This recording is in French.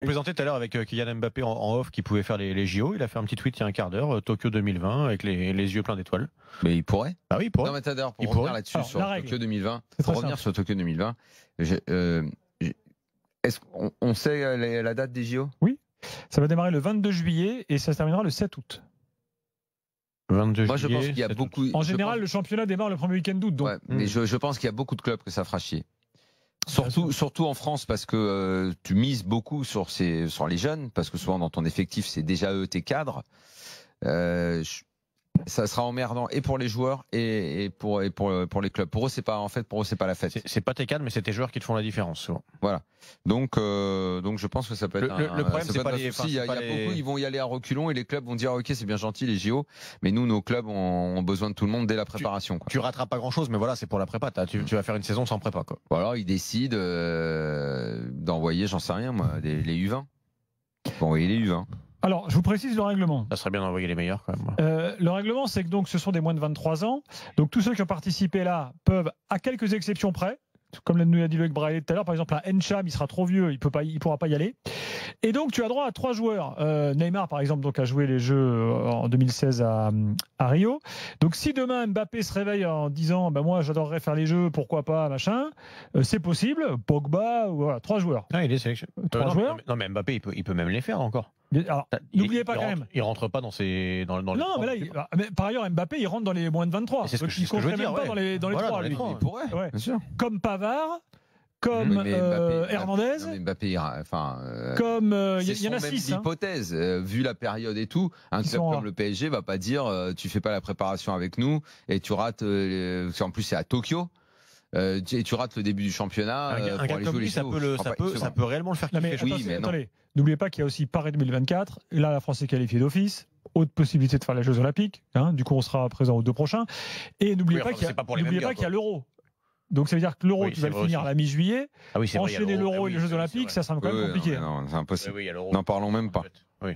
On présentait tout à l'heure avec Kylian Mbappé en off qui pouvait faire les JO. Il a fait un petit tweet il y a un quart d'heure, Tokyo 2020, avec les yeux pleins d'étoiles. Mais il pourrait. Ah oui, il pourrait. Non, mais d'ailleurs, pour Il revenir pourrait. là-dessus, Alors, sur la règle. Tokyo 2020, C'est pour très revenir simple. sur Tokyo 2020, est-ce qu'on sait la date des JO? Ça va démarrer le 22 juillet et ça se terminera le 7 août. 22 Moi, je pense juillet, qu'il y a 7 août. beaucoup. En je général, pense- le championnat démarre le premier week-end d'août. Donc, Ouais, mais je pense qu'il y a beaucoup de clubs que ça fera chier. Surtout en France, parce que tu mises beaucoup sur les jeunes, parce que souvent dans ton effectif, c'est déjà eux tes cadres. Ça sera emmerdant et pour les joueurs et pour les clubs. Pour eux, c'est pas la fête. C'est pas tes cadres, mais c'est tes joueurs qui te font la différence, souvent. Voilà. Donc je pense que ça peut être Le problème, ça c'est peut pas être un les- souci. enfin, Il y a c'est pas les- beaucoup, ils vont y aller à reculons et les clubs vont dire ok, c'est bien gentil les JO, mais nous, nos clubs ont besoin de tout le monde dès la préparation. Quoi. Tu rateras pas grand-chose, mais voilà, c'est pour la prépa. Tu vas faire une saison sans prépa, quoi. Ou alors ils décident d'envoyer, j'en sais rien moi, les U20. Ils vont envoyer les U20. alors, je vous précise le règlement. Ça serait bien d'envoyer les meilleurs, quand même. Le règlement, c'est que donc ce sont des moins de 23 ans. Donc tous ceux qui ont participé là peuvent, à quelques exceptions près, comme nous l'a dit Loïc Braillet tout à l'heure, par exemple, un Encham, il sera trop vieux, il pourra pas y aller. Et donc tu as droit à 3 joueurs. Neymar, par exemple, donc a joué les Jeux en 2016 à Rio. Donc si demain Mbappé se réveille en disant, ben moi j'adorerais faire les Jeux, pourquoi pas, machin, c'est possible. Pogba, voilà, 3 joueurs. Ah, il est sélectionné. 3 joueurs. Non, mais Mbappé, il peut même les faire encore. Alors, n'oubliez pas quand même. Il rentre pas dans les. Non, mais par ailleurs, Mbappé, il rentre dans les moins de 23. C'est ce donc que il je veux compterait dire, même pas dans les Voilà, 3. dans les lui. 3. Il pourrait, Ouais. bien sûr. Comme Pavard, comme Mais Mbappé, Hernandez, non, mais Mbappé, comme il c'est y en a son même 6. hypothèse, vu la période et tout. Un club sont comme le PSG va pas dire tu fais pas la préparation avec nous et tu rates. En plus, c'est à Tokyo. Et tu rates le début du championnat. Un pour gars aller comme jouer lui, les ça JO. peut réellement le faire Non, mais kiffer. Oui, mais non. attendez, n'oubliez pas qu'il y a aussi Paris 2024. Et là, la France est qualifiée d'office. Autre possibilité de faire les Jeux Olympiques. Du coup, on sera présent aux 2 prochains. Et n'oubliez pas qu'il y a l'Euro. Donc ça veut dire que l'Euro, Oui, tu vas c'est le vrai finir à aussi. la mi-juillet. Ah oui, c'est vrai, il y a Enchaîner l'Euro Ah et oui, les Jeux c'est vrai, Olympiques, c'est ça sera quand même Ouais, compliqué. non, c'est impossible. Oui, il y a l'Euro. N'en parlons même pas. Oui.